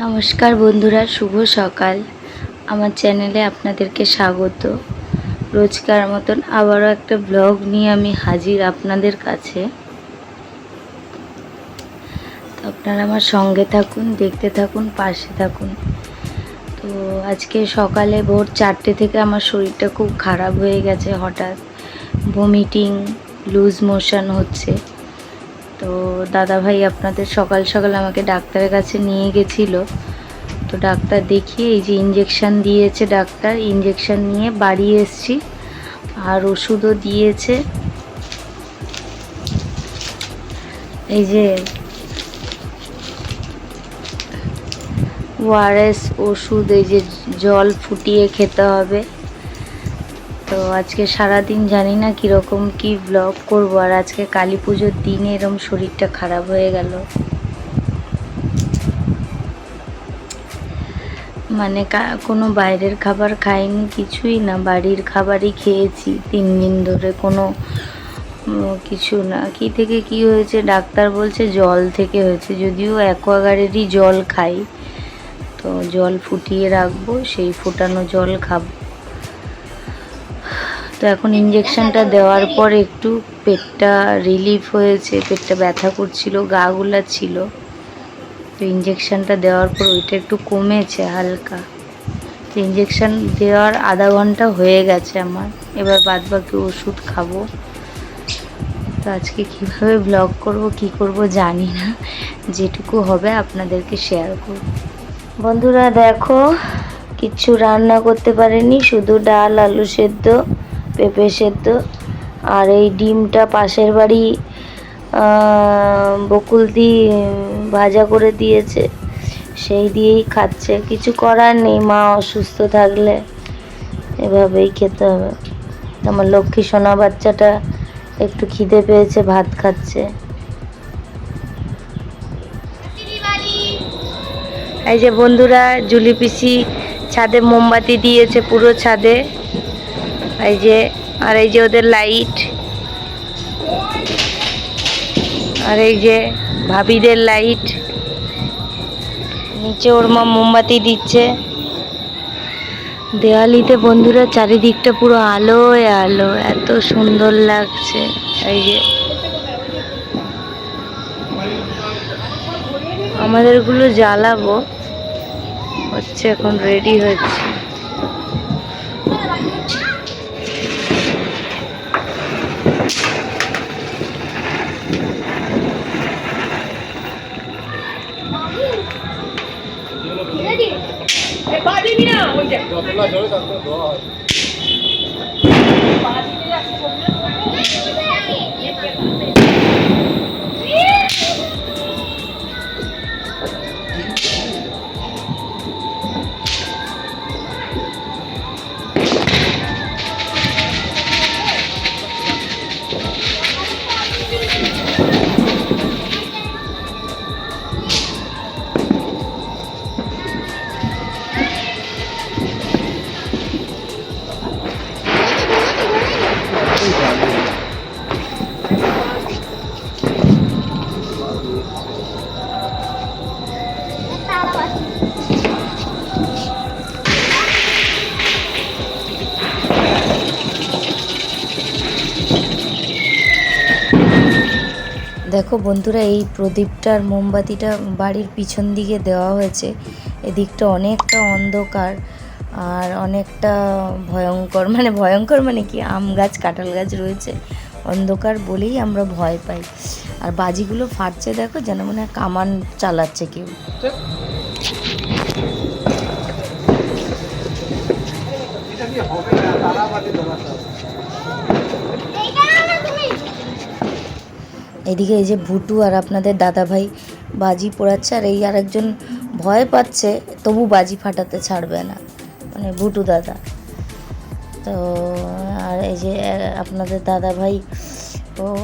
নমস্কার বন্ধুরা, শুভ সকাল। আমার চ্যানেলে আপনাদেরকে স্বাগত। রোজকার মতন আবারও একটা ব্লগ নিয়ে আমি হাজির আপনাদের কাছে। তো আপনারা আমার সঙ্গে থাকুন, দেখতে থাকুন, পাশে থাকুন। তো আজকে সকালে ভোর 4টে থেকে আমার শরীরটা খুব খারাপ হয়ে গেছে। হঠাৎ ভমিটিং, লুজ মোশন হচ্ছে। তো দাদাভাই আপনাদের সকাল সকাল আমাকে ডাক্তারের কাছে নিয়ে গেছিলো। তো ডাক্তার দেখিয়ে এই যে ইঞ্জেকশান দিয়েছে ডাক্তার, ইঞ্জেকশান নিয়ে বাড়ি এসছি। আর ওষুধও দিয়েছে, এই যে ওআরএস ওষুধ, এই যে জল ফুটিয়ে খেতে হবে। তো আজকে সারাদিন জানি না কীরকম কি ব্লগ করবো। আর আজকে কালী পুজোর দিনে এরম শরীরটা খারাপ হয়ে গেল। মানে কোনো বাইরের খাবার খাইনি, কিছুই না, বাড়ির খাবারই খেয়েছি 3 দিন ধরে। কোনো কিছু না। কি থেকে কি হয়েছে ডাক্তার বলছে জল থেকে হয়েছে, যদিও অ্যাকোয়াগার্ডেরই জল খাই। তো জল ফুটিয়ে রাখবো, সেই ফোটানো জল খাবো। তো এখন ইঞ্জেকশনটা দেওয়ার পর একটু পেটটা রিলিফ হয়েছে, পেটটা ব্যথা করছিল, গা গুলাচ্ছিল। তো ইঞ্জেকশনটা দেওয়ার পর ওইটা একটু কমেছে হালকা। তো ইঞ্জেকশন দেওয়ার আধা ঘন্টা হয়ে গেছে আমার, এবার বাদ বাকি ওষুধ খাবো। তো আজকে কীভাবে ব্লগ করব কি করব জানি না, যেটুকু হবে আপনাদেরকে শেয়ার করব। বন্ধুরা দেখো, কিচ্ছু রান্না করতে পারিনি, শুধু ডাল, আলু সেদ্ধ, পেঁপে সেদ্ধ, আর এই ডিমটা পাশের বাড়ি বকুলদি ভাজা করে দিয়েছে, সেই দিয়েই খাচ্ছে। কিছু করার নেই, মা অসুস্থ থাকলে এভাবেই খেতে হবে। আমার লক্ষ্মী সোনা বাচ্চাটা একটু খিদে পেয়েছে, ভাত খাচ্ছে। এই যে বন্ধুরা, জুলি পিসি ছাদে মোমবাতি দিয়েছে পুরো ছাদে। এই যে, আর এই যে ওদের লাইট, আর এই যে ভাবিদের লাইট, নিচে ওর মা মোমবাতি দিচ্ছে। দেওয়ালিতে বন্ধুরা চারিদিকটা পুরো আলোয় আলো, এত সুন্দর লাগছে। এই যে আমাদেরগুলো জ্বালাবো, হচ্ছে এখন রেডি হচ্ছে। দেখো বন্ধুরা, এই প্রদীপটার মোমবাতিটা বাড়ির পিছন দিকে দেওয়া হয়েছে। এদিকটা অনেকটা অন্ধকার আর অনেকটা ভয়ঙ্কর, মানে ভয়ঙ্কর মানে কি, আম গাছ কাঁঠাল গাছ রয়েছে, অন্ধকার বলেই আমরা ভয় পাই। আর বাজিগুলো ফাটছে দেখো, যেন মনে হয় কামান চালাচ্ছে কেউ। এদিকে এই যে ভুটু আর আপনাদের দাদাভাই বাজি পোড়াচ্ছে, আর এই আরেকজন ভয় পাচ্ছে তবু বাজি ফাটাতে ছাড়বে না, মানে ভুটু দাদা। তো আর এই যে আপনাদের দাদাভাই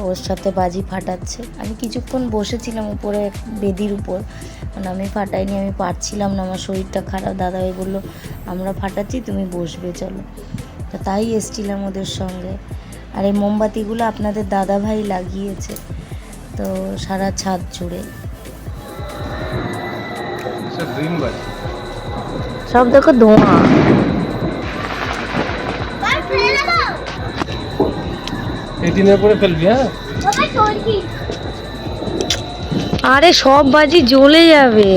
ওর সাথে বাজি ফাটাচ্ছে। আমি কিছুক্ষণ বসেছিলাম উপরে বেদির উপর, মানে আমি ফাটাইনি, আমি পারছিলাম না, আমার শরীরটা খারাপ। দাদাভাই বললো আমরা ফাটাচ্ছি, তুমি বসবে চলো। তো তাই এসছিলাম ওদের সঙ্গে। আর এই মোমবাতিগুলো আপনাদের দাদাভাই লাগিয়েছে, তো সারা ছাদ জুড়ে। সব দেখো ধোঁয়া। আরে সব বাজি জ্বলে যাবে।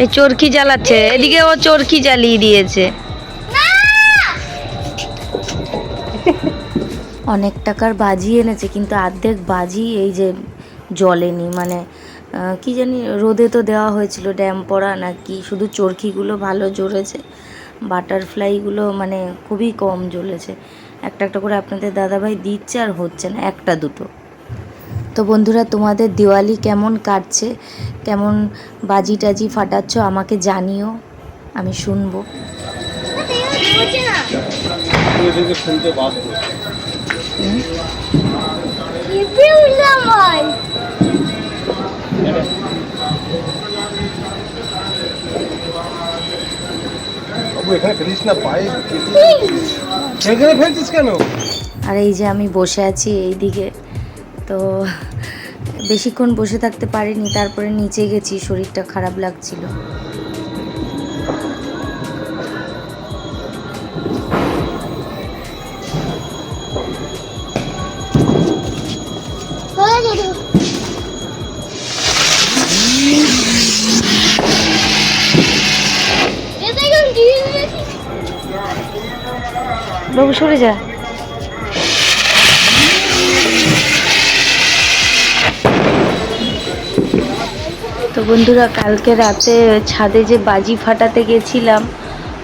এই চরকি জ্বালাচ্ছে, এদিকে ও চরকি জ্বালিয়ে দিয়েছে। অনেক টাকার বাজি এনেছে, কিন্তু অর্ধেক বাজি এই যে জ্বলেনি, মানে কি জানি রোদে তো দেওয়া হয়েছিল ড্যাম পড়া নাকি, শুধু চরকিগুলো ভালো জ্বলেছে, বাটারফ্লাইগুলো মানে খুবই কম জ্বলেছে। একটা একটা করে আপনাদের দাদাভাই দিচ্ছে আর হচ্ছে না, একটা দুটো। তো বন্ধুরা, তোমাদের দিওয়ালি কেমন কাটছে, কেমন বাজি টাজি ফাটাচ্ছ আমাকে জানিও, আমি শুনবো। আর এই যে আমি বসে আছি এইদিকে, তো বেশিক্ষণ বসে থাকতে পারিনি, তারপরে নিচে গেছি, শরীরটা খারাপ লাগছিল। বাবু সরে যা। তো বন্ধুরা, কালকে রাতে ছাদে যে বাজি ফাটাতে গেছিলাম,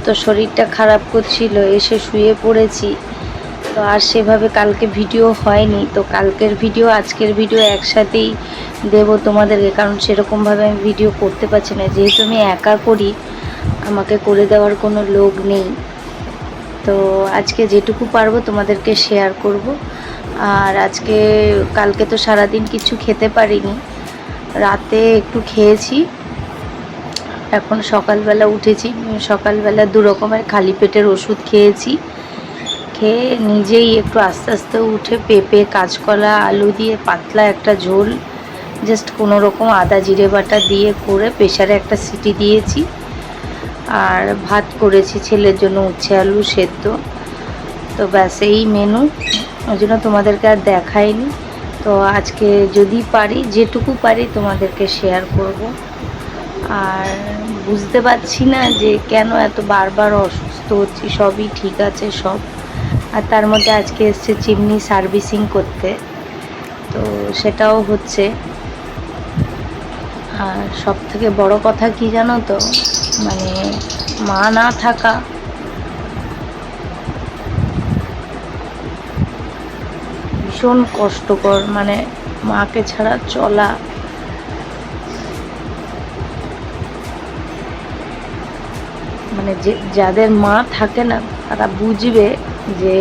তো শরীরটা খারাপ করছিল, এসে শুয়ে পড়েছি, তো আর সেভাবে কালকে ভিডিও হয়নি। তো কালকের ভিডিও আজকের ভিডিও একসাথেই দেব তোমাদেরকে, কারণ সেরকমভাবে আমি ভিডিও করতে পারছি না, যেহেতু আমি একা করি, আমাকে করে দেওয়ার কোনো লোক নেই। তো আজকে যেটুকু পারবো তোমাদেরকে শেয়ার করব। আর কালকে তো সারাদিন কিছু খেতে পারিনি, রাতে একটু খেয়েছি, এখন সকালবেলা উঠেছি, সকালবেলা 2 রকমের খালি পেটের ওষুধ খেয়েছি, খেয়ে নিজেই একটু আস্তে আস্তে উঠে পেঁপে, কাঁচকলা, আলু দিয়ে পাতলা একটা ঝোল, জাস্ট কোনো রকম আদা জিরে বাটা দিয়ে করে প্রেশারে একটা সিটি দিয়েছি। আর ভাত করেছি ছেলের জন্য, উচ্ছে আলু সেদ্ধ। তো ব্যাস এই মেনু, ওই জন্য তোমাদেরকে আর দেখাইনি। তো আজকে যদি পারি, যেটুকু পারি তোমাদেরকে শেয়ার করব। আর বুঝতে পারছি না যে কেন এত বারবার অসুস্থ হচ্ছি, সবই ঠিক আছে সব, আর তার মধ্যে আজকে এসছে চিমনি সার্ভিসিং করতে, তো সেটাও হচ্ছে। আর সব থেকে বড় কথা কি জানো তো, মানে মা না থাকা, ভীষণ কষ্টকর, মানে মাকে ছাড়া চলা, মানে যাদের মা থাকে না তারা বুঝবে যে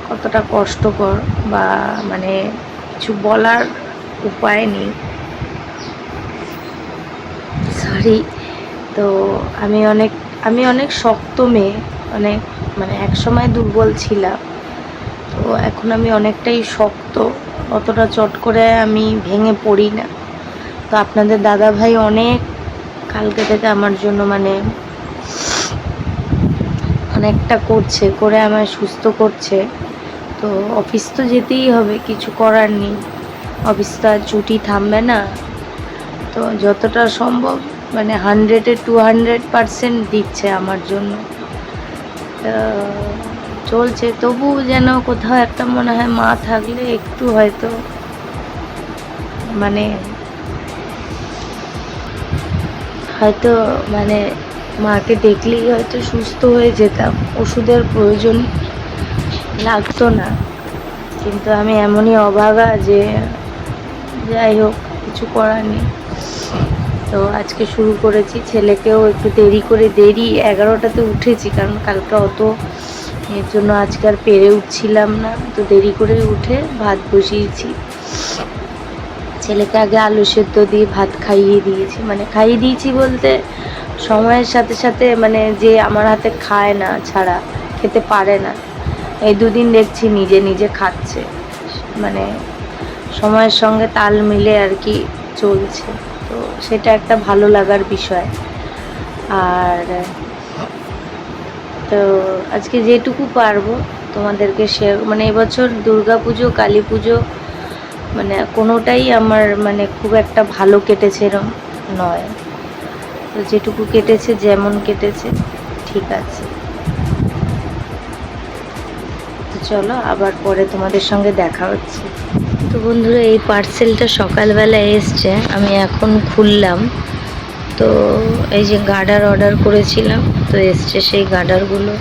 কতটা কষ্টকর, বা মানে কিছু বলার উপায় নেই। সরি। তো আমি অনেক শক্ত মেয়ে, অনেক, মানে একসময় দুর্বল ছিলাম, তো এখন আমি অনেকটাই শক্ত, অতটা চট করে আমি ভেঙে পড়ি না। তো আপনাদের দাদা ভাই অনেক কালকে থেকে আমার জন্য মানে অনেকটা করছে, করে আমায় সুস্থ করছে। তো অফিস তো যেতেই হবে, কিছু করার নেই, অফিস তো আর ছুটি থামবে না। তো যতটা সম্ভব মানে 100-এ 200% দিচ্ছে আমার জন্য, চলছে। তবু যেন কোথাও একটা মনে হয় মা থাকলে একটু হয়তো মানে মাকে দেখলেই হয়তো সুস্থ হয়ে যেতাম, ওষুধের প্রয়োজন লাগতো না। কিন্তু আমি এমনই অভাগা যে যাই হোক, কিছু করার নেই। তো আজকে শুরু করেছি, ছেলেকেও একটু দেরি 11টাতে উঠেছি, কারণ কালকে অত এর জন্য আজকে আর পেরে উঠছিলাম না, তো দেরি করে উঠে ভাত বসিয়েছি। ছেলেকে আগে আলু সেদ্ধ দিয়ে ভাত খাইয়ে দিয়েছি, মানে খাইয়ে দিয়েছি বলতে সময়ের সাথে সাথে, মানে যে আমার হাতে খায় না, ছাড়া খেতে পারে না, এই দুদিন দেখছি নিজে নিজে খাচ্ছে, মানে সময়ের সঙ্গে তাল মিলে আর কি চলছে। তো সেটা একটা ভালো লাগার বিষয়। আর তো আজকে যেটুকু পারবো তোমাদেরকে মানে এবছর দুর্গা পুজো, কালী পুজো মানে কোনোটাই আমার মানে খুব একটা ভালো কেটেছে এরম নয়। তো যেটুকু কেটেছে, যেমন কেটেছে ঠিক আছে। তো চলো আবার পরে তোমাদের সঙ্গে দেখা হচ্ছে। তো বন্ধুরা, এই পার্সেলটা সকালবেলা এসছে, আমি এখন খুললাম। তো এই যে গার্ডার অর্ডার করেছিলাম, তো এসছে সেই গার্ডারগুলো।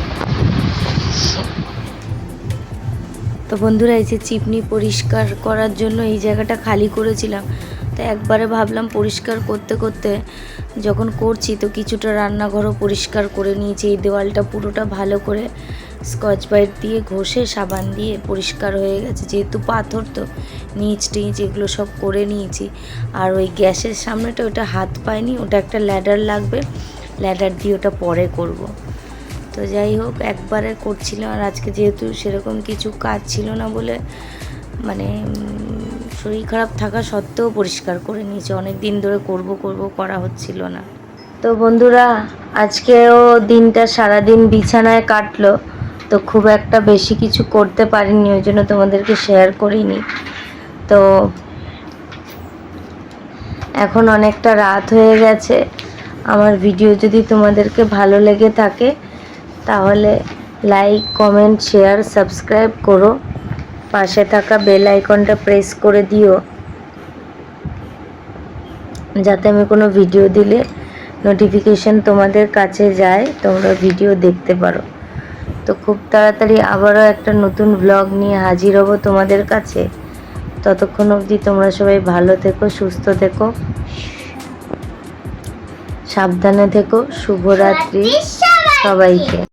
তো বন্ধুরা, এই যে চিমনি পরিষ্কার করার জন্য এই জায়গাটা খালি করেছিলাম, তো একবারে ভাবলাম পরিষ্কার করতে করতে যখন করছি তো কিছুটা রান্নাঘরও পরিষ্কার করে নিয়েছি। এই দেওয়ালটা পুরোটা ভালো করে স্কচ ব্রাইট দিয়ে ঘষে সাবান দিয়ে পরিষ্কার হয়ে গেছে, যেহেতু পাথর তো নিচ টিচ এগুলো সব করে নিয়েছি। আর ওই গ্যাসের সামনেটা ওটা হাত পায়নি, ওটা একটা ল্যাডার লাগবে, ল্যাডার দিয়ে ওটা পরে করব। তো যাই হোক, একবারে করছিলাম। আর আজকে যেহেতু সেরকম কিছু কাজ ছিল না বলে, মানে শরীর খারাপ থাকা সত্ত্বেও পরিষ্কার করে নিয়েছি, অনেক দিন ধরে করব করা হচ্ছিল না। তো বন্ধুরা, আজকেও দিনটা সারাদিন বিছানায় কাটলো, তো খুব একটা বেশি কিছু করতে পারিনি, ওই জন্য তোমাদেরকে শেয়ার করিনি। তো এখন অনেকটা রাত হয়ে গেছে। আমার ভিডিও যদি তোমাদেরকে ভালো লেগে থাকে তাহলে লাইক, কমেন্ট, শেয়ার, সাবস্ক্রাইব করো, পাশে থাকা বেল আইকনটা প্রেস করে দিও, যাতে আমি কোনো ভিডিও দিলে নোটিফিকেশন তোমাদের কাছে যায়, তোমরা ভিডিও দেখতে পারো। তো খুব তাড়াতাড়ি আবারও একটা নতুন ব্লগ নিয়ে হাজির হব তোমাদের কাছে। ততক্ষণ অবধি তোমরা সবাই ভালো থেকো, সুস্থ থেকো, সাবধানে থেকো। শুভরাত্রি সবাইকে।